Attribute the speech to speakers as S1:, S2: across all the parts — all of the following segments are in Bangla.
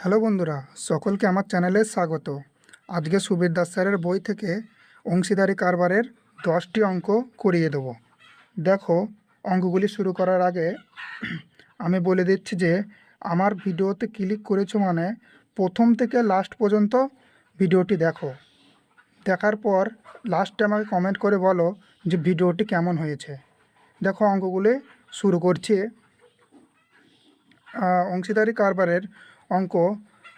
S1: হ্যালো বন্ধুরা, সকলকে আমার চ্যানেলে স্বাগত। আজকে সুবীর দাস স্যারের বই থেকে অংশীদারি কারবারের 10টি অঙ্ক করিয়ে দেব। দেখো, অঙ্কগুলি শুরু করার আগে আমি বলে দিচ্ছি যে আমার ভিডিওতে ক্লিক করেছো মানে প্রথম থেকে লাস্ট পর্যন্ত ভিডিওটি দেখো। দেখার পর লাস্টে আমাকে কমেন্ট করে বলো যে ভিডিওটি কেমন হয়েছে। দেখো, অঙ্কগুলি শুরু করছি। অংশীদারি কারবারের অঙ্ক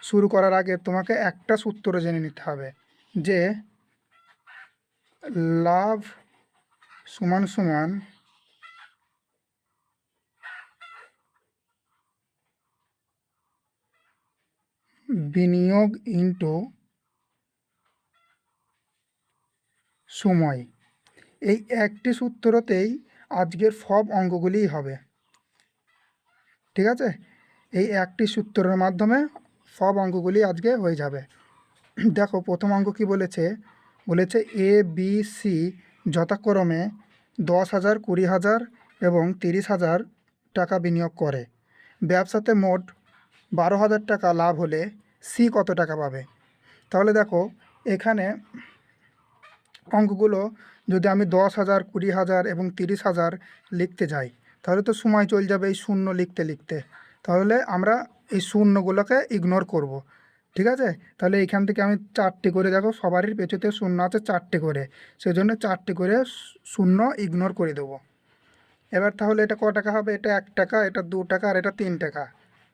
S1: শুরু করার আগে তোমাকে একটা সূত্র জেনে নিতে হবে যে লাভ সমান সমান বিনিয়োগ ইন্টু সময়। এই একটি সূত্রতেই আজকের সব অঙ্কগুলিই হবে। ঠিক আছে, এই একটি সূত্রের মাধ্যমে সব অঙ্কগুলি আজকে হয়ে যাবে। দেখো, প্রথম অঙ্ক কি বলেছে? বলেছে এ বি সি যথাক্রমে 10,000, 20,000 এবং 30,000 টাকা বিনিয়োগ করে। ব্যবসাতে মোট 12,000 টাকা লাভ হলে সি কত টাকা পাবে? তাহলে দেখো, এখানে অঙ্কগুলো যদি আমি 10,000, 20,000 এবং 30,000 লিখতে যাই তাহলে তো সময় চলে যাবে এই শূন্য লিখতে লিখতে। তাহলে আমরা এই শূন্যগুলোকে ইগনোর করব। ঠিক আছে, তাহলে এইখান থেকে আমি 4টি করে, দেখো সবারই পেছতে শূন্য আছে 4টি করে, সেই জন্য 4টি করে শূন্য ইগনোর করে দেবো। এবার তাহলে এটা ক টাকা হবে? এটা 1 টাকা, এটা 2 টাকা, আর এটা 3 টাকা,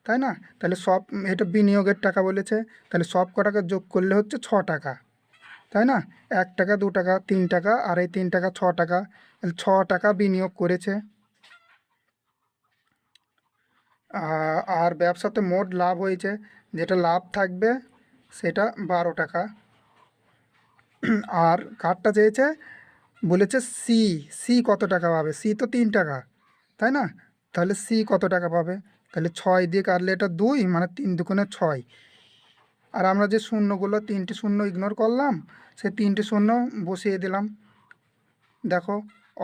S1: তাই না? তাহলে সব, এটা বিনিয়োগের টাকা বলেছে, তাহলে সব কটাকে যোগ করলে হচ্ছে 6 টাকা, তাই না? 1 টাকা, 2 টাকা, 3 টাকা, আর এই 3 টাকা 6 টাকা, তাহলে 6 টাকা বিনিয়োগ করেছে। আর ব্যবসাতে মোট লাভ হয়েছে, যেটা লাভ থাকবে সেটা 12 টাকা। আর কার্ডটা চেয়েছে, বলেছে সি, সি কত টাকা পাবে? সি তো 3 টাকা, তাই না? তাহলে সি কত টাকা পাবে? তাহলে 6 দিয়ে কাটলে এটা 2, মানে 3 দুগুণে 6। আর আমরা যে শূন্যগুলো 3টি শূন্য ইগনোর করলাম, সেই 3টি শূন্য বসিয়ে দিলাম। দেখো,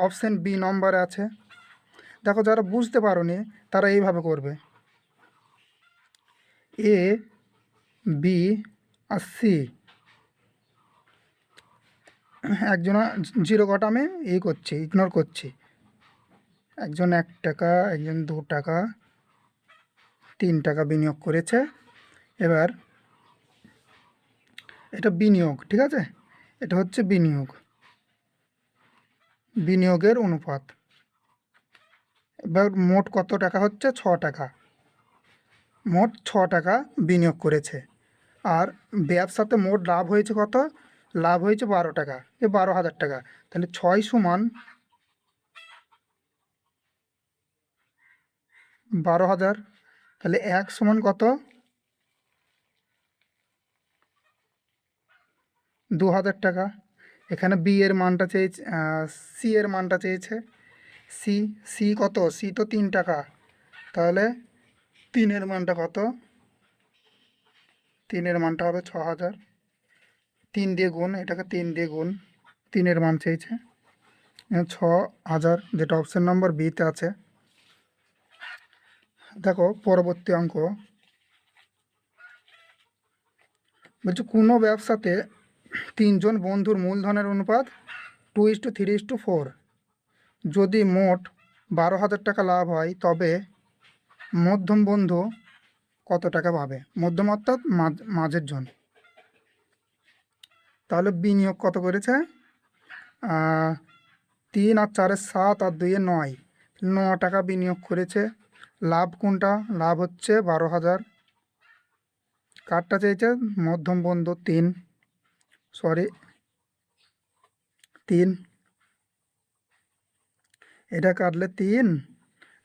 S1: অপশান বি নম্বরে আছে। দেখো, যারা বুঝতে পারোনি তারা এইভাবে করবে, এ বি আর সি। একজনা জিরো কটা আমি করছি, ইগনোর করছি। একজন 1 টাকা, একজন 2 টাকা, 3 টাকা বিনিয়োগ করেছে। এবার এটা বিনিয়োগ, ঠিক আছে? এটা হচ্ছে বিনিয়োগ, বিনিয়োগের অনুপাত। এবার মোট কত টাকা হচ্ছে? 6 টাকা। মোট 6 টাকা বিনিয়োগ করেছে। আর ব্যবসাতে মোট লাভ হয়েছে কত? লাভ হয়েছে 12 টাকা, 12,000 টাকা। তাহলে 6 সমান 12,000। তাহলে 1 সমান কত? 2,000 টাকা। এখানে বি এর মানটা চেয়েছে, সি এর মানটা চেয়েছে। সি, সি কত? সি তো 3 টাকা। তাহলে 3-এর মানটা কত? 3-এর মানটা হবে 6,000। 3 দিয়ে গুণ, এটাকে 3 দিয়ে গুণ, 3-এর মান চেয়েছে 6,000, যেটা অপশন নম্বর বিতে আছে। দেখো, পরবর্তী অঙ্ক বলছে কোনো ব্যবসাতে 3 জন বন্ধুর মূলধনের অনুপাত 2:3:4। যদি মোট 12,000 টাকা লাভ হয় তবে মধ্যম বন্ধু কত টাকা পাবে? মধ্যম অর্থাৎ মাঝের জন। তাহলে বিনিয়োগ কত করেছে? 3 আর 4 7 আর 2 9, 9 টাকা বিনিয়োগ করেছে। লাভ কোনটা? লাভ হচ্ছে 12,000। কার্ডটা চেয়েছে মধ্যম বন্ধু 3, সরি 3। এটা কাটলে 3,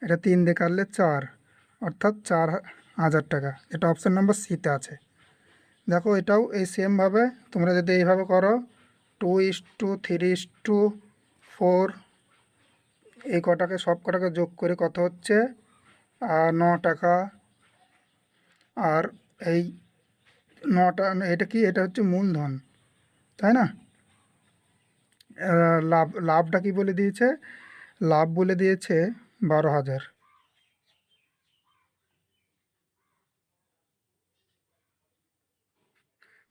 S1: এটা 3 দিয়ে কাটলে 4, অর্থাৎ 4,000 টাকা। এটা অপশান নাম্বার সিতে আছে। দেখো, এটাও এই সেমভাবে তোমরা যদি এইভাবে করো, 2:3:4, এই কটাকে সব কটাকে যোগ করে কত হচ্ছে? 9 টাকা। আর এই 9টা, এটা কি? এটা হচ্ছে মূলধন, তাই না? লাভটা কি বলে দিয়েছে? লাভ বলে দিয়েছে 12,000।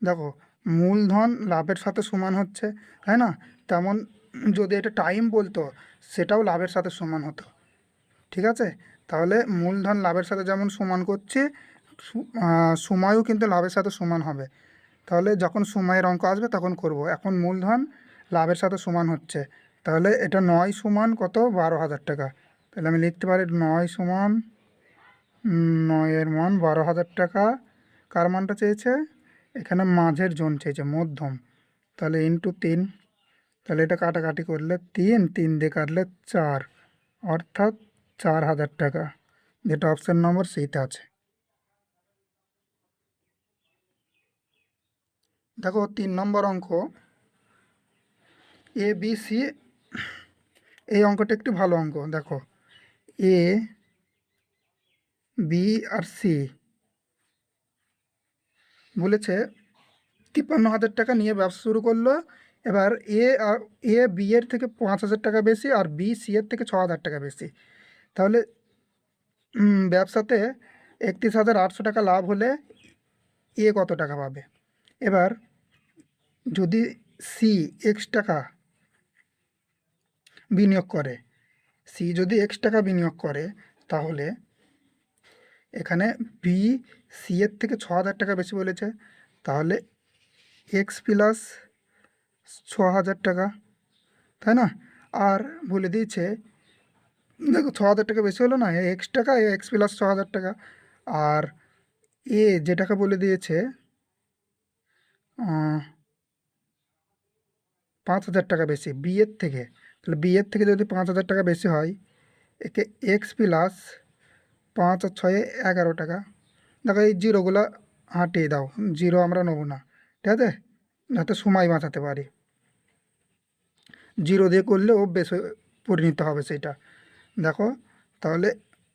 S1: দেখো, মূলধন লাভের সাথে সমান হচ্ছে, তাই না? তেমন যদি এটা টাইম বলতো, সেটাও লাভের সাথে সমান হতো। ঠিক আছে, তাহলে মূলধন লাভের সাথে যেমন সমান করছে, সময়ও কিন্তু লাভের সাথে সমান হবে। তাহলে যখন সময়ের অঙ্ক আসবে তখন করব। এখন মূলধন লাভের সাথে সমান হচ্ছে, তাহলে এটা 9 সমান কত? 12,000 টাকা। তাহলে আমি লিখতে পারি 9 সমান 9-এর মান 12,000 টাকা। কার মানটা চেয়েছে? এখানে মাঝের জন চেয়েছে, মধ্যম। তাহলে ইন্টু 3। তাহলে এটা কাটাকাটি করলে 3, 3 দিয়ে কাটলে 4, অর্থাৎ 4,000 টাকা, যেটা অপশন নম্বর সিতে আছে। দেখো 3 নম্বর অঙ্ক, এ বি সি। এই অঙ্কটা একটু ভালো অঙ্ক। দেখো, এ বি আর সি বলেছে 53,000 টাকা নিয়ে ব্যবসা শুরু করলো। এবার এ বি এর থেকে 5,000 টাকা বেশি, আর বি সি এর থেকে 6,000 টাকা বেশি। তাহলে ব্যবসাতে 31,800 টাকা লাভ হলে এ কত টাকা পাবে? এবার যদি সি এক্স টাকা বিনিয়োগ করে, সি যদি এক্স টাকা বিনিয়োগ করে, তাহলে এখানে বি সি এর থেকে 6,000 টাকা বেশি বলেছে, তাহলে এক্স প্লাস 6,000 টাকা, তাই না? আর বলে দিয়েছে, দেখো 6,000 টাকা বেশি হলো না, এক্স টাকা, এক্স প্লাস 6,000 টাকা। আর এ যে টাকা বলে দিয়েছে 5,000 টাকা বেশি বি এর থেকে, তাহলে বি এর থেকে যদি 5,000 টাকা বেশি হয়, একে এক্স প্লাস 5 আর 6 11 টাকা। দেখো এই জিরোগুলো হাটিয়ে দাও, জিরো আমরা নেবো না, ঠিক আছে, যাতে সময় বাঁচাতে পারি। জিরো দিয়ে করলে অভ্যেস পরিণত হবে সেটা। দেখো, তাহলে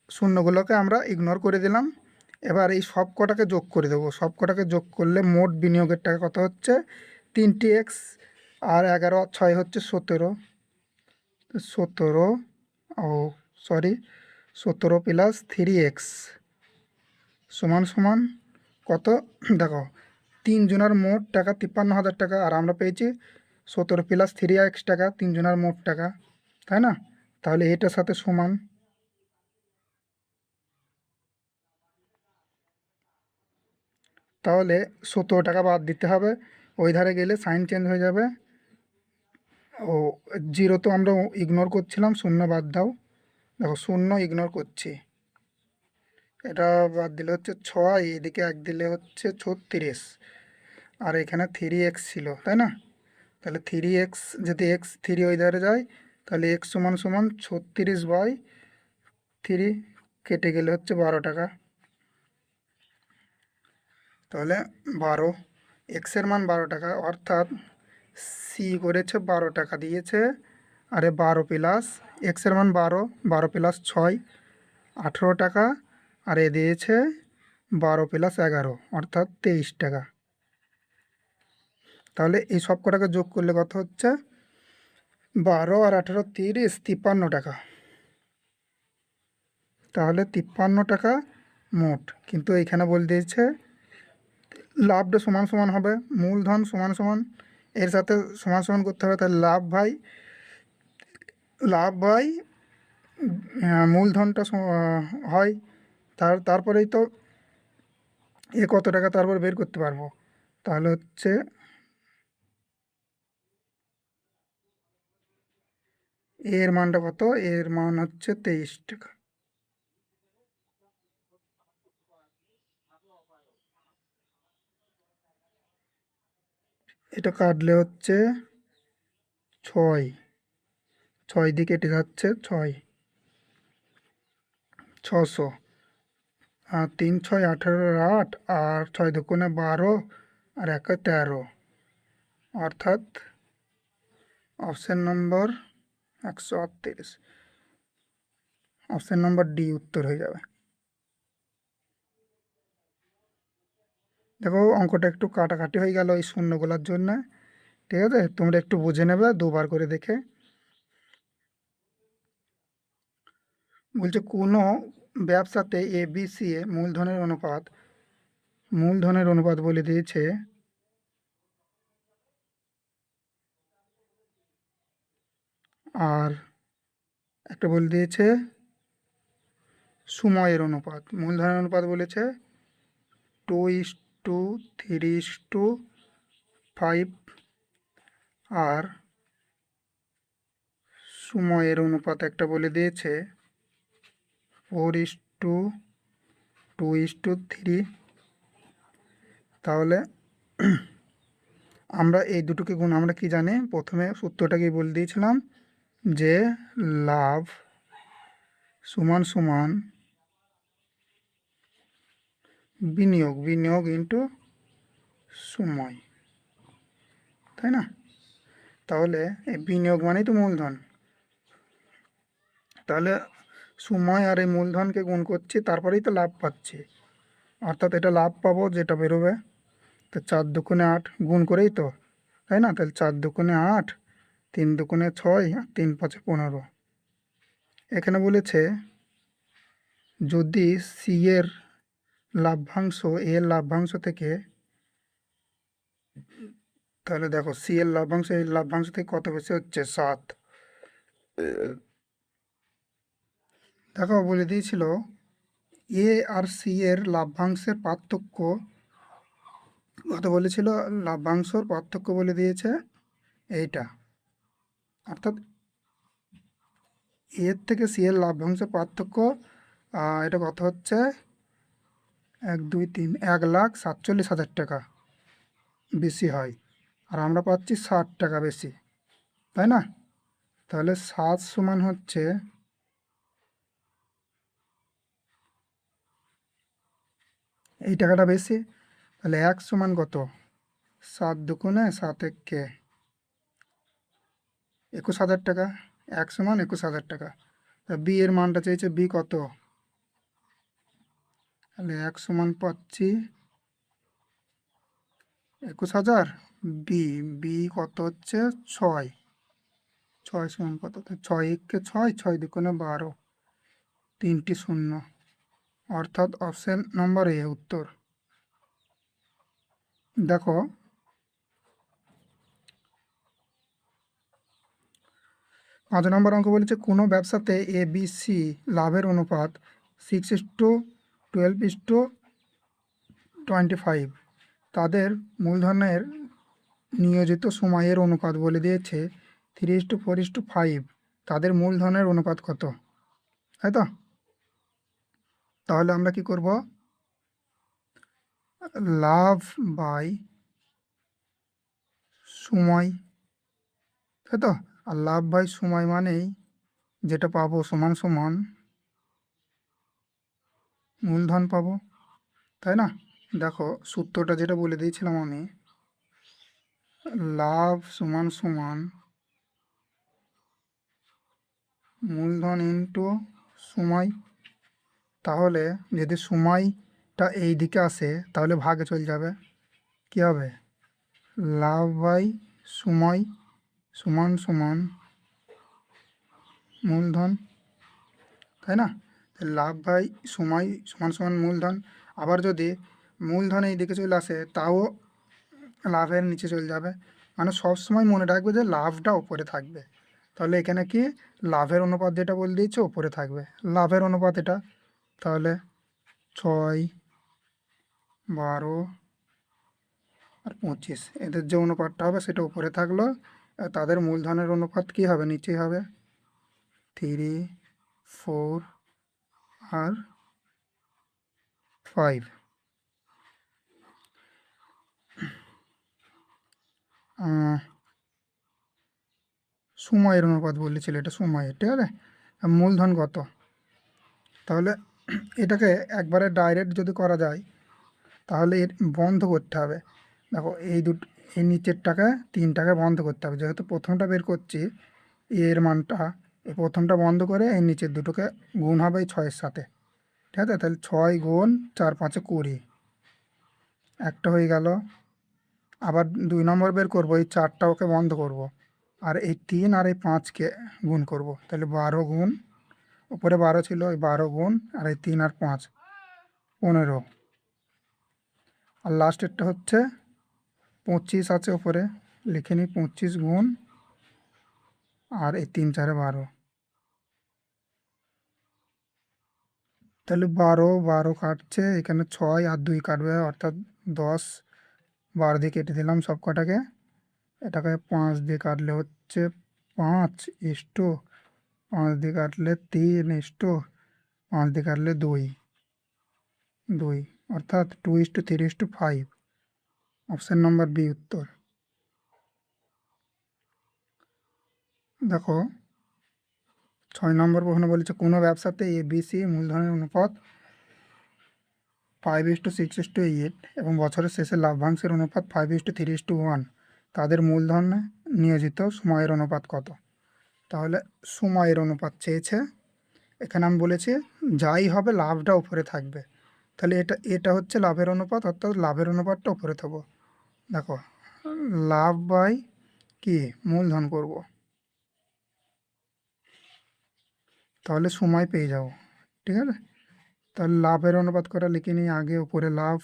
S1: শূন্যগুলোকে আমরা ইগনোর করে দিলাম। এবার এই সব কটাকে যোগ করে দেবো। সব কটাকে যোগ করলে মোট বিনিয়োগের টাকা কত হচ্ছে? 3টি এক্স আর 11 আর 6 হচ্ছে 17। 17, ও সরি, 17 প্লাস 3x সমান সমান কত? দেখো, 3 জনের মোট টাকা 53,000 টাকা, আর আমরা পেয়েছি 17 প্লাস 3x টাকা, 3 জনের মোট টাকা, তাই না? তাহলে এটার সাথে সমান। তাহলে 17 টাকা বাদ দিতে হবে, ওই ধারে গেলে সাইন চেঞ্জ হয়ে যাবে। ও জিরো তো আমরা ইগনোর করছিলাম, শূন্য বাদ দাও। দেখো, শূন্য ইগনোর করছি, এটা বাদ দিলে হচ্ছে 6, এদিকে 1 দিলে হচ্ছে 36, আর এখানে 3x ছিল, তাই না? তাহলে 3x, যদি এক্স 3 ওই ধারে যায়, তাহলে এক্স সমান সমান 36/3, কেটে গেলে হচ্ছে 12 টাকা। তাহলে 12, এক্সের মান 12 টাকা, অর্থাৎ সি করেছে 12 টাকা দিয়েছে। আরে 12 প্লাস এক্সের মান 12, 12 প্লাস 6 18 টাকা, আর এ দিয়েছে 12 প্লাস 11, অর্থাৎ 23 টাকা। তাহলে এই সব কটাকে যোগ করলে কত হচ্ছে? 12 আর 18, 30, 53 টাকা। তাহলে 53 টাকা মোট। কিন্তু এইখানে বলে দিয়েছে লাভটা সমান সমান হবে, মূলধন সমান সমান এর সাথে সমান সমান করতে হবে। তাহলে লাভ ভাই মূলধনটা হয়, তারপরেই তো এ কত টাকা তারপর বের করতে পারবো। তাহলে হচ্ছে এর মানটা কত? এর মান হচ্ছে 23 টাকা। এটা কাটলে হচ্ছে 6, 6 দিয়ে কেটে যাচ্ছে 6, 600, আর 3 6 18 8, আর 6 দুগুণে 12, আর 1 13, অর্থাৎ option number 138, option number D উত্তর হয়ে যাবে। দেখো, অঙ্কটা একটু কাটাকাটি হয়ে গেল এই শূন্যগুলোর জন্য, ঠিক আছে, তোমরা একটু বুঝে নেবে দুবার করে দেখে। বলছে কোনো ব্যবসাতে এ বি সি এ মূলধনের অনুপাত বলে দিয়েছে আর একটা বলে দিয়েছে সময়ের অনুপাত, মূলধনের অনুপাত বলেছে 2:3:5, আর সময়ের অনুপাত একটা বলে দিয়েছে 4:2:3। তাহলে আমরা এই দুটোকে গুণ আমরা কি জানি, প্রথমে সূত্রটাকে বলে দিয়েছিলাম যে লাভ সমান সমান বিনিয়োগ, বিনিয়োগ ইন্টু সময়, তাই না? তাহলে এই বিনিয়োগ মানেই তো মূলধন, তাহলে সময় আর এই মূলধনকে গুণ করছি, তারপরেই তো লাভ পাচ্ছি, অর্থাৎ এটা লাভ পাবো যেটা বেরোবে। তো 4×2=8 গুণ করেই তো, তাই না? তাহলে 4×2=8, 3×2=6, আর 3×5=15। এখানে বলেছে যদি সি এর লাভ্যাংশ এর লাভ্যাংশ থেকে, তাহলে দেখো সি এর লভ্যাংশ এই লভ্যাংশ থেকে কত বেশি হচ্ছে, 7। দেখো বলে দিয়েছিল এ আর সি এর লাভ্যাংশের পার্থক্য কত বলেছিল, লাভ্যাংশর পার্থক্য বলে দিয়েছে এইটা, অর্থাৎ এর থেকে সি এর লাভ্যাংশের পার্থক্য, এটা কত হচ্ছে 1,47,000 টাকা বেশি হয়, আর আমরা পাচ্ছি 60 টাকা বেশি, তাই না? তাহলে 7 সমান হচ্ছে এই টাকাটা বেশি, তাহলে 1 সমান কত, 7×7=7 21,000 টাকা, 1 সমান 21,000 টাকা। বি এর মানটা চাইছে, বি কত, তাহলে 1 সমান পাচ্ছি 21,000, বি বি কত হচ্ছে 6, 6 সমান কত, 6×6, 6×2=12, 3টি শূন্য, অর্থাৎ অপশন নম্বর এ উত্তর। দেখো 5 নম্বর অঙ্ক বলেছে কোনো ব্যবসাতে এ বি সি লাভের অনুপাত 6:12:25, তাদের মূলধনের নিয়োজিত সময়ের অনুপাত বলে দিয়েছে 3:4:5, তাদের মূলধনের অনুপাত কত, তাই তো? তাহলে আমরা কি করব, লাভ বাই সময়, তাই তো? আর লাভ বাই সময় মানেই যেটা পাবো সমান সমান মূলধন পাবো, তাই না? দেখো সূত্রটা যেটা বলে দিয়েছিলাম আমি, লাভ সমান সমান মূলধন ইন্টু সময়। তাহলে যদি সময়টা এই দিকে আসে তাহলে ভাগে চলে যাবে, কী হবে, লাভ বাই সময় সমান সমান মূলধন, তাই না? লাভ বাই সময় সমান সমান মূলধন। আবার যদি মূলধন এই দিকে চলে আসে তাও লাভের নিচে চলে যাবে, মানে সব সময় মনে রাখবে যে লাভটা উপরে থাকবে। তাহলে এখানে কি লাভের অনুপাত যেটা বলে দিয়েছে উপরে থাকবে, লাভের অনুপাত এটা, তাহলে 6, 12 আর 25 এদের যে অনুপাতটা হবে সেটা উপরে থাকলো, আর তাদের মূলধনের অনুপাত কি হবে, নিচেই হবে, 3, 4 আর 5। সময়ের অনুপাত বলেছিল, এটা সময়ের, ঠিক আছে? আর মূলধন কত, তাহলে এটাকে একবারে ডাইরেক্ট যদি করা যায় তাহলে এর বন্ধ করতে হবে। দেখো এই দুটো, এই নিচের টাকা 3 টাকা বন্ধ করতে হবে, যেহেতু প্রথমটা বের করছি এর মানটা, এই প্রথমটা বন্ধ করে এই নিচের দুটোকে গুণ হবে এই 6-এর সাথে, ঠিক আছে? তাহলে 6×4=20, একটা হয়ে গেল। আবার 2 নম্বর বের করবো, এই 4টা ওকে বন্ধ করব, আর এই 3 আর এই 5কে গুণ করব, তাহলে 12 গুণ, উপরে 12 ছিল, ওই 12 গুণ, আর এই 3 আর 5 15, আর লাস্টেরটা হচ্ছে 25 আছে উপরে, লিখে নিই 25 গুণ আর এই 3 4 12, তাহলে 12 কাটছে, এখানে 6 আর 2 কাটবে অর্থাৎ 10। 12 দিয়ে কেটে দিলাম সব কটাকে। এটাকে 5 দিয়ে কাটলে হচ্ছে 5 ইস্টু, 5 দিয়ে কাটলে 3 ইস্টু, 5 দিয়ে কাটলে 2 2, অর্থাৎ 2:3:5। অপশান নাম্বার বি উত্তর। দেখো 6 নম্বর প্রশ্ন বলেছে কোনো ব্যবসাতে ABC মূলধনের অনুপাত 5:6:8 এবং বছরের শেষে লাভ্যাংশের অনুপাত 5:3:1, তাদের মূলধনে নিয়োজিত সময়ের অনুপাত কত? তাহলে সময়ের অনুপাত চেয়েছে, এখানে আমি বলেছি যাই হবে লাভটা উপরে থাকবে, তাহলে এটা এটা হচ্ছে লাভের অনুপাত, অর্থাৎ লাভের অনুপাতটা উপরে থাকবো। দেখো লাভ বাই কি মূলধন করব, তাহলে সময় পেয়ে যাব। ঠিক আছে, তাহলে লাভের অনুপাত করে লিখে নিই আগে, উপরে লাভ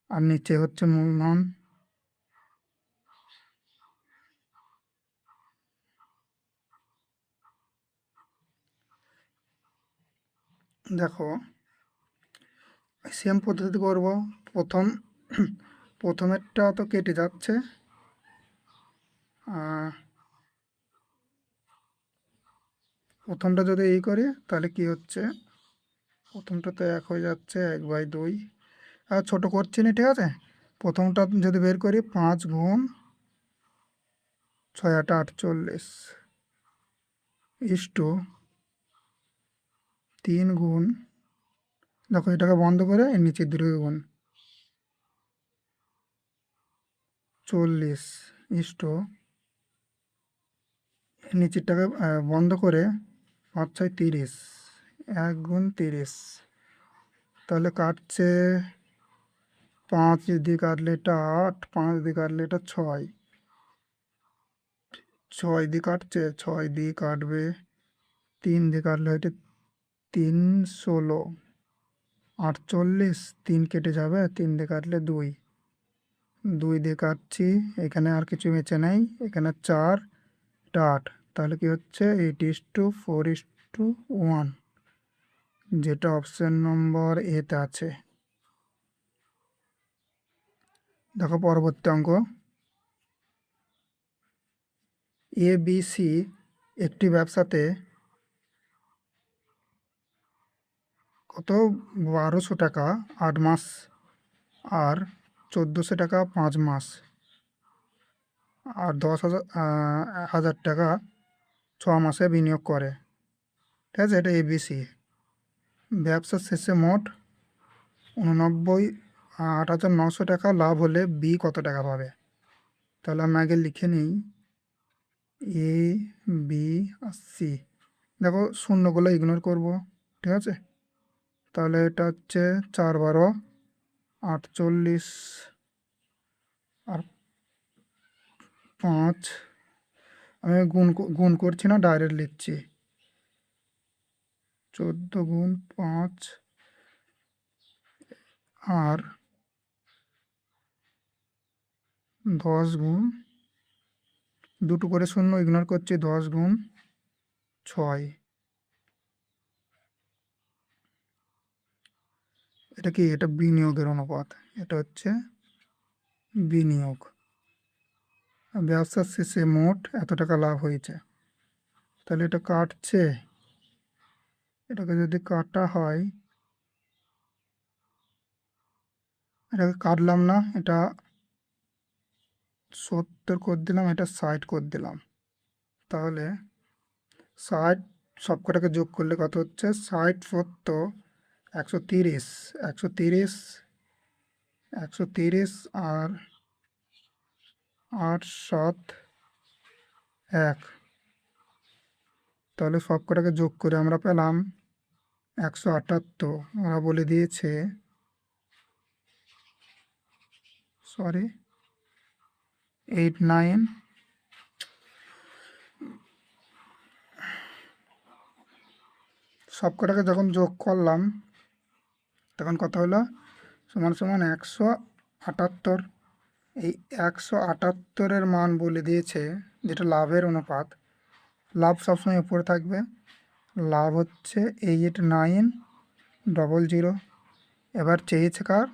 S1: আর নিচে হচ্ছে মূলধন। দেখো সেম পদ্ধতি করব। প্রথমেরটা তো কেটে যাচ্ছে, প্রথমটা যদি এই করি তাহলে কি হচ্ছে, প্রথমটা তো 1 হয়ে যাচ্ছে, 1/2। আর ছোটো করছি না, ঠিক আছে। প্রথমটা যদি বের করি 5 গুণ 6 8 48 ইস্টু 3 গুণ, দেখো এটাকে বন্ধ করে এর নিচের দুটো গুণ 40 ইস্টু নিচেরটাকে বন্ধ করে 5 6 30, 1 গুণ 30। তাহলে কাটছে 5 দিয়ে কাটলে এটা 8, 5 দিয়ে কাটলে এটা 6, 6 দিয়ে কাটছে, 6 দিয়ে কাটবে, 3 দিয়ে কাটলে এটা 3 16 48, 3 কেটে যাবে, 3 দিয়ে কাটলে 2, 2 দিয়ে কাটছি, এখানে আর কিছু বেঁচে নেই, এখানে 4 8, তাহলে কি হচ্ছে 8:4:1, যেটা অপশন নম্বর এতে আছে। দেখো পরবর্তী অঙ্ক, ABC একটি ব্যবসাতে কত 1200 টাকা 8 মাস আর 1400 টাকা 5 মাস আর 10,000 টাকা 6 মাসে বিনিয়োগ করে। ঠিক আছে, এটা ABC। ব্যবসার শেষে মোট 8,900 টাকা লাভ হলে বি কত টাকা পাবে? তাহলে আমি আগে লিখে নিই এ, বি আর সি। দেখো শূন্যগুলো ইগনোর করব, ঠিক আছে। তাহলে এটা হচ্ছে 4 12 48 আর 5, আমি গুণ করছি না, ডাইরেক্ট লিখছি। 14 গুণ 5 আর 10 গুণ, দুটো করে শূন্য ইগনোর করছি, 10 গুণ 6। এটা কি, এটা বিনিয়োগের অনুপাত, এটা হচ্ছে বিনিয়োগ। ব্যবসার শেষে মোট এত টাকা লাভ হয়েছে, তাহলে এটা কাটছে, এটাকে যদি কাটা হয়, এটাকে কাটলাম না, এটা 70 করে দিলাম, এটা 60 করে দিলাম, তাহলে 60 সব কটাকে যোগ করলে কত হচ্ছে, 60 70 130, 130 130 আর 8 7 1, তাহলে সব কটাকে যোগ করে আমরা পেলাম 178। ওরা বলে দিয়েছে, সরি 8 9, সব কটাকে যখন যোগ করলাম তখন কত হলো, সমান সমান 178। এই 178-এর মান বলে দিয়েছে, যেটা লাভের অনুপাত। লাভ সবসময় উপরে থাকবে। লাভ হচ্ছে 8900। এবার চেয়েছে কার?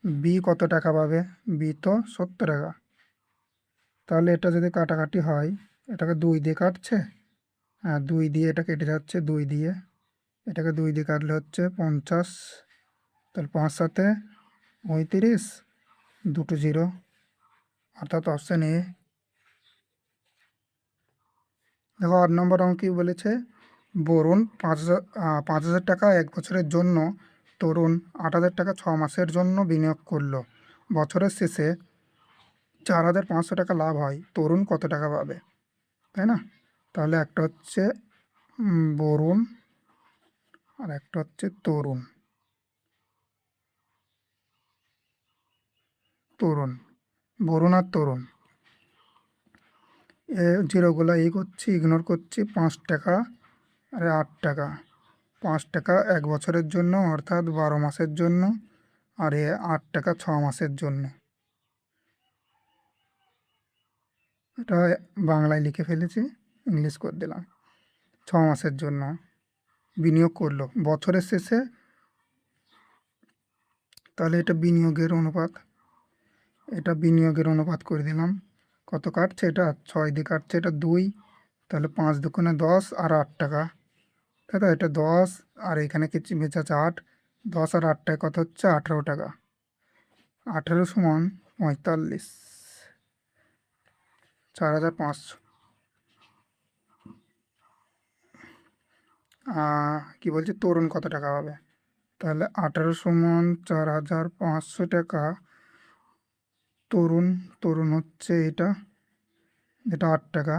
S1: বি কত টাকা পাবে? বি তো 70 টাকা। তাহলে এটা যদি কাটাকাটি হয়, এটাকে 2 দিয়ে কাটছে, হ্যাঁ 2 দিয়ে এটা কেটে যাচ্ছে, 2 দিয়ে এটাকে 2 দিয়ে কাটলে হচ্ছে 50। তাহলে 5 সাথে 35, দুটো জিরো, অর্থাৎ অপশান এ। দেখো 8 নম্বর অঙ্ক কি বলেছে? বরুণ 5,000 টাকা 1 বছরের জন্য, তরুণ 8,000 টাকা 6 মাসের জন্য বিনিয়োগ করলো। বছরের শেষে 4,500 টাকা লাভ হয়, তরুণ কত টাকা পাবে? তাই না? তাহলে একটা হচ্ছে বরুণ আর একটা হচ্ছে তরুণ। তরুণ, বরুণ আর তরুণ, জিরোগুলো করছি, ইগনোর করছি। 5 টাকা আর 8 টাকা। 5 টাকা 1 বছরের জন্য, অর্থাৎ 12 মাসের জন্য, আর 8 টাকা 6 মাসের জন্য। এটা বাংলায় লিখে ফেলেছি, ইংলিশ করে দিলাম। 6 মাসের জন্য বিনিয়োগ করলো বছরের শেষে, তাহলে এটা বিনিয়োগের অনুপাত। এটা বিনিয়োগের অনুপাত করে দিলাম। কত কাটছে? এটা 6 দিয়ে কাটছে, এটা 2। তাহলে 5 দুগুণে 10 আর 8 টাকা, তাই তো? এটা 10 আর এখানে কিছু বেঁচে আছে 8। 10 আর 8 টাকা কত হচ্ছে? 18 টাকা। 18 সমান 45, 4,500। কি বলছে? তরুণ কত টাকা পাবে? তাহলে 18 সমান 4,500 টাকা। তরুণ, তরুণ হচ্ছে এটা, এটা 8 টাকা।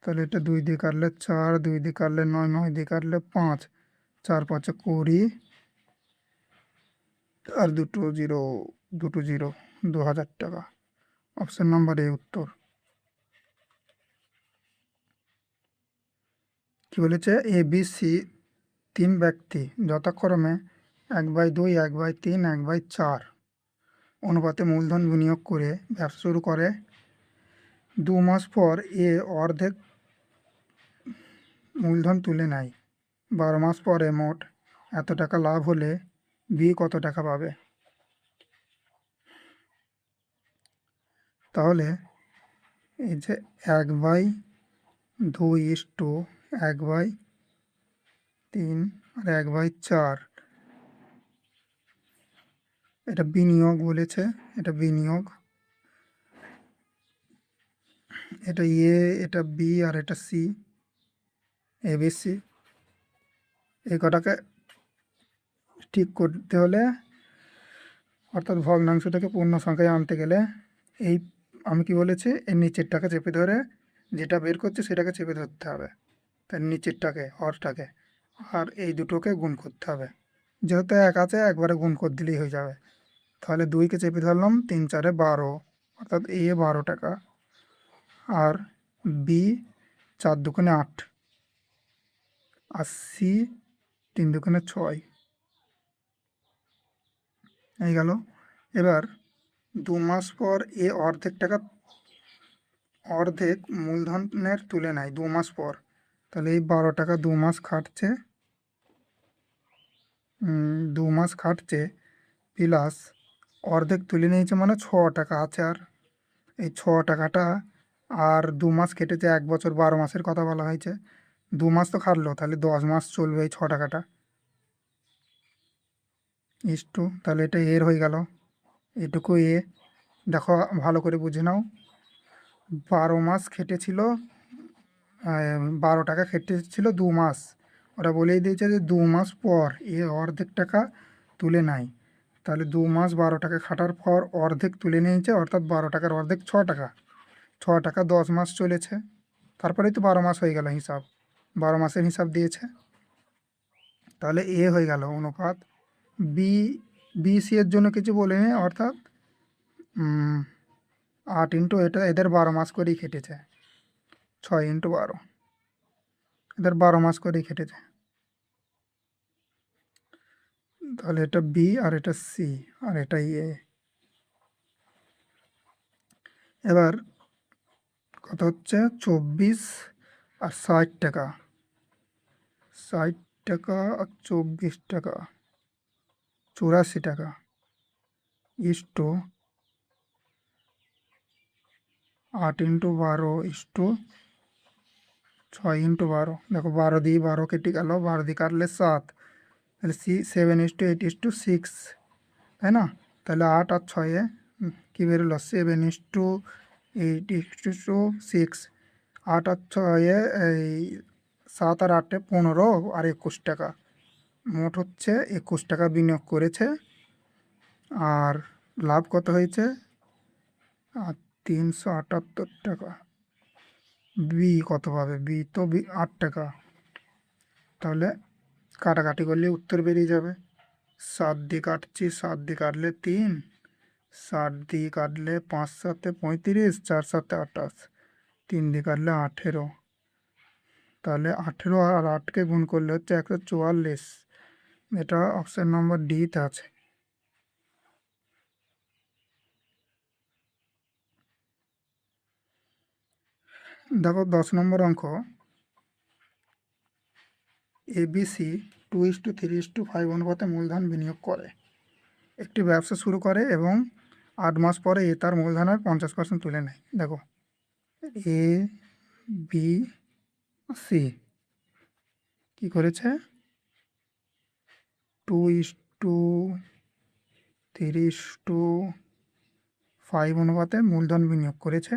S1: তাহলে এটা 2 দিয়ে কাটলে 4, 2 দিয়ে কাটলে 9, 9 দিয়ে কাটলে 5, 4 5 20, আর দুটো জিরো, দুটো জিরো, 2,000 টাকা। অপশন নাম্বার এ উত্তর। কি বলেছে? এ বি সি 3 ব্যক্তি যথাক্রমে 1/2, 1/3, 1/4 অনুপাতে মূলধন বিনিয়োগ করে ব্যবসা শুরু করে। 2 মাস পর এ অর্ধেক মূলধন তুলে নেয়। 12 মাস পরে মোট এত টাকা লাভ হলে বি কত টাকা পাবে? তাহলে এই যে 1/2 1/3 আর 1/4, এটা বিনিয়োগ বলেছে, এটা বিনিয়োগ। এটা এ, এটা বি আর এটা সি, এবিসি। এই কটাকে ঠিক করতে হলে, অর্থাৎ ভগ্নাংশ থেকে পূর্ণ সংখ্যায় আনতে গেলে, এই আমি কি বলেছি, এই নিচেরটাকে চেপে ধরে যেটা বের করছে সেটাকে চেপে ধরতে হবে, তার নিচেরটাকে, হরটাকে, আর এই দুটোকে গুণ করতে হবে। যেহেতু 1 আছে, একবারে গুণ করে দিলেই হয়ে যাবে। তাহলে 2কে চেপে ধরলাম, 3 4 12, অর্থাৎ এ 12 টাকা, আর বি 4 দুগুণে 8, আর সি 3 দুগুণে 6। এই গেল। এবার 2 মাস পর এ অর্ধেক মূলধনের তুলে নেয় 2 মাস পর। তাহলে এই 12 টাকা 2 মাস খাটছে, 2 মাস খাটছে, প্লাস অর্ধেক তুলে নিয়েছে মানে 6 টাকা আছে। আর এই 6 টাকাটা, আর 2 মাস কেটেছে, 1 বছর 12 মাসের কথা বলা হয়েছে। 2 মাস তো খাটলো, তাহলে 10 মাস চলবে এই 6 টাকাটা, ইস্টু। তাহলে এটা এর হয়ে গেল, এটুকু এ। দেখো ভালো করে বুঝে নাও। 12 মাস খেটেছিল, 12 টাকা খেটেছিল 2 মাস। ওরা বলেই দিয়েছে যে 2 মাস পর এ অর্ধেক টাকা তুলে নেয়। তাহলে 2 মাস 12 টাকা খাটার পর অর্ধেক তুলে নিয়েছে, অর্থাৎ 12 টাকার অর্ধেক 6 টাকা। 6 টাকা 10 মাস চলেছে, তারপরেই তো 12 মাস হয়ে গেল হিসাব, 12 মাসের হিসাব দিয়েছে। তাহলে এ হয়ে গেল অনুপাত। বি, বি সি এর জন্য কিছু বলেনি, অর্থাৎ 8 ইন্টু এটা, এদের 12 মাস করেই খেটেছে, 6 ইন্টু 12, এদের 12 মাস করেই খেটেছে। তাহলে এটা বি আর এটা সি আর এটা এ। এবার কত হচ্ছে 24 আর 60 টাকা, 60 টাকা আর 24 টাকা, 84 টাকা ইস্টু 8 × 12 ইস্টু 6 × 12। দেখো 12 দিয়ে 12 কেটে গেল, 12 দিয়ে কাটলে 7, তাহলে 7:8:6, তাই না? তাহলে 8 আর 6 কী বেরোলো 7:8:6। 8 আর 6 এই 7 আর 8 15 আর 21 টাকা, মোট হচ্ছে 21 টাকা বিনিয়োগ করেছে। আর লাভ কত হয়েছে? 378 টাকা। বি কত পাবে? বি তো 8 টাকা। তাহলে কাটাকাটি করলে উত্তর বেরিয়ে যাবে। 7 দিয়ে কাটছি, 7 দিয়ে কাটলে 3, 7 দিয়ে কাটলে 5 7 35, 4 7 28, 3 দিয়ে কাটলে 18। তাহলে 18 আর 8কে গুণ করলে হচ্ছে 144। এটা অপশন নম্বর ডিতে আছে। দেখো 10 নম্বর অঙ্ক, ABC 2:3:5 অনুপাতে মূলধন বিনিয়োগ করে, একটি ব্যবসা শুরু করে এবং 8 মাস পরে এ তার মূলধনের 50% তুলে নেয়। দেখো এ বি সি কী করেছে, 2:3:5 অনুপাতে মূলধন বিনিয়োগ করেছে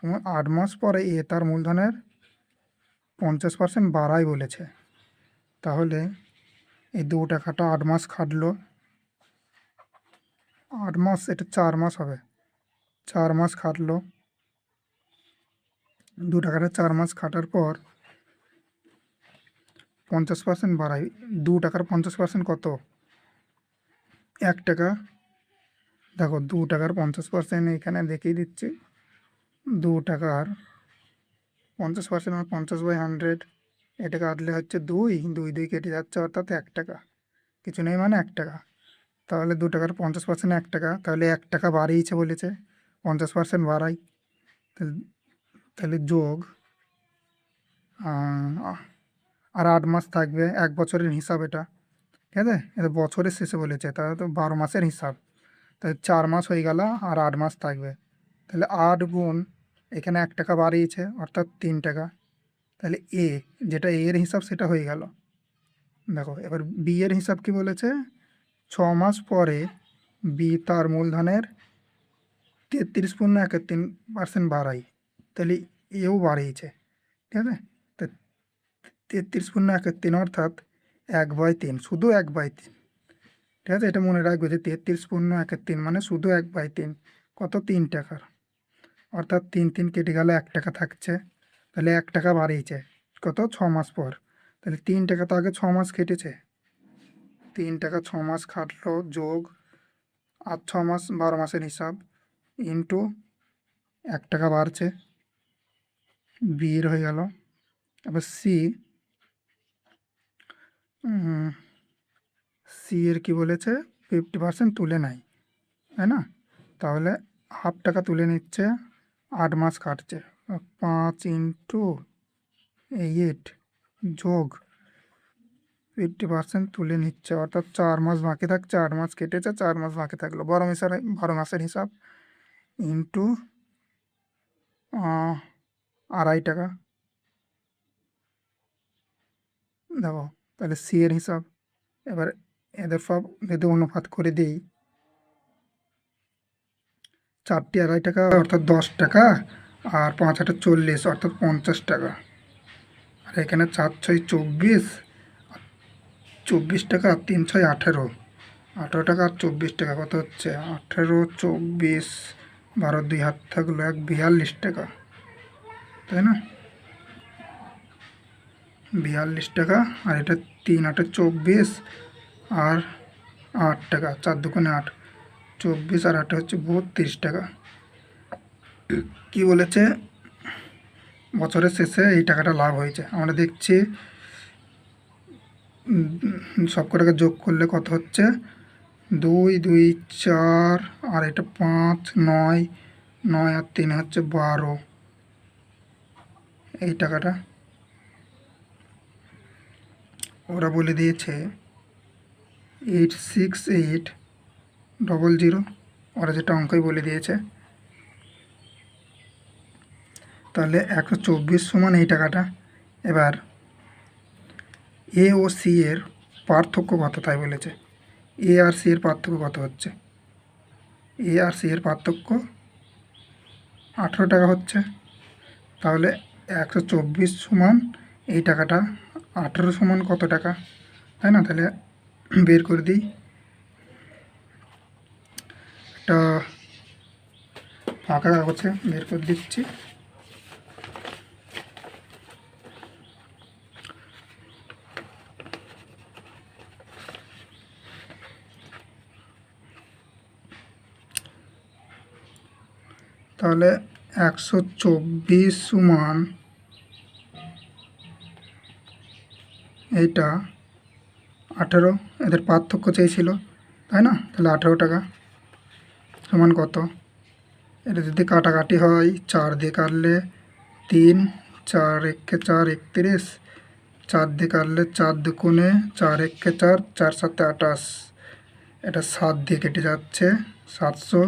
S1: এবং 8 মাস পরে এ তার মূলধনের 50% বাড়ায় বলেছে। তাহলে এই 2 টাকাটা 8 মাস খাটলো, 8 মাস, এটা 4 মাস হবে, 4 মাস খাটলো। 2 টাকাটা 4 মাস খাটার পর 50% বাড়াই। 2 টাকার 50% কত? 1 টাকা। দেখো 2 টাকার 50% এখানে দেখিয়ে দিচ্ছি। 2 টাকার 50% আর 50/100, এটা কাটলে হচ্ছে 2, 2 2 কেটে যাচ্ছে, অর্থাৎ 1 টাকা। কিছু নেই মানে 1 টাকা। তাহলে 2 টাকার 50% 1 টাকা, তাহলে 1 টাকা বাড়িয়েছে বলেছে, 50% বাড়াই। তাহলে তাহলে যোগ আর 8 মাস থাকবে, 1 বছরের হিসাব এটা, ঠিক আছে? এটা বছরের শেষে বলেছে, তাহলে তো 12 মাসের হিসাব। তাহলে 4 মাস হয়ে গেল আর 8 মাস থাকবে। তাহলে 8 গুণ এখানে 1 টাকা বাড়িয়েছে, অর্থাৎ 3 টাকা। তাহলে এ, যেটা এর হিসাব সেটা হয়ে গেল। দেখো এবার বি এর হিসাব কি বলেছে, 6 মাস পরে বি তার মূলধনের 33.31% বাড়াই। তাহলে এও বাড়িয়েছে, ঠিক আছে? তা 33.31 অর্থাৎ 1/3, শুধু 1/3, ঠিক আছে? এটা মনে রাখবে যে 33.31 মানে শুধু 1/3, কত? 3 টাকার। অর্থাৎ 3 3 কেটে গেলে 1 টাকা থাকছে, তাহলে 1 টাকা বাড়িয়েছে কত? 6 মাস পর। তাহলে 3 টাকা তো আগে 6 মাস কেটেছে, 3 টাকা 6 মাস খাটলো, যোগ আর 6 মাস 12 মাসের হিসাব, ইন্টু 1 টাকা বাড়ছে, বিয়ের হয়ে গেল। এবার সি, সি এর কী বলেছে, 50% তুলে নেয়, তাই না? তাহলে 1/2 টাকা তুলে নিচ্ছে, 8 মাস কাটছে, 5 × 8 যোগ 50% তুলে নিচ্ছে, অর্থাৎ 4 মাস বাকি থাকছে, 8 মাস কেটেছে, 4 মাস বাকি থাকলো, 12 মাসের হিসাব, ইন্টু 2.5 টাকা। দেখো তাহলে সি এর হিসাব। এবার এদের সব যদি অনুপাত করে দিই, 4টি 2.5 টাকা অর্থাৎ 10 টাকা, আর 5 8 40 অর্থাৎ 50 টাকা। আর এখানে 4 6 24, 24 টাকা, আর 3 6 18, 18 টাকা আর 24 টাকা, কত হচ্ছে? 18 24 12 2 হাত থাকলো 42 টাকা, তাই না? 42 টাকা। আর এটা 3 8 24 আর 8 টাকা, 4 2 8, 24 আর 8 হচ্ছে 32 টাকা। কি বলেছে, বছরের শেষে এই টাকাটা লাভ হয়েছে। আমরা দেখছি সব কটাকে যোগ করলে কত হচ্ছে, 2 2 4, আর এটা 5 9, 9 আর 3 হচ্ছে 12, এই টাকাটা ওরা বলে দিয়েছে 86800, ওরা যেটা অঙ্কই বলে দিয়েছে। তাহলে 124 সমান এই টাকাটা। এবার এ ও সি এর পার্থক্য কত তাই বলেছে। এ আর সি এর পার্থক্য কত হচ্ছে? এ আর সি এর পার্থক্য 18 টাকা হচ্ছে। তাহলে 124 সমান এই টাকাটা 18 সমান কত টাকা, তাই না? তাহলে বের করে দিই। একটা ফাঁকা কাগজে বের করে দিচ্ছি। তাহলে 124 সমান এইটা 18, এদের পার্থক্য চেয়েছিল, তাই না? তাহলে 18 টাকা সমান কত? এটা যদি কাটাকাটি হয়, 4 দিয়ে কাটলে 3, 4 একে 4 31, 4 দিয়ে কাটলে 4 দুগুণে 4 একে 4, 4 7 28, এটা 7 দিয়ে কেটে যাচ্ছে 700,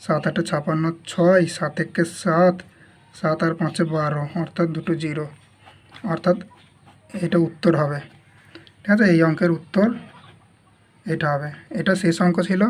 S1: 7 8 56, 6, 7 একে 7, 7 আর 5 12, অর্থাৎ দুটো 0, অর্থাৎ এটা উত্তর হবে। ঠিক আছে, এই অঙ্কের উত্তর এটা হবে। এটা শেষ অঙ্ক ছিল।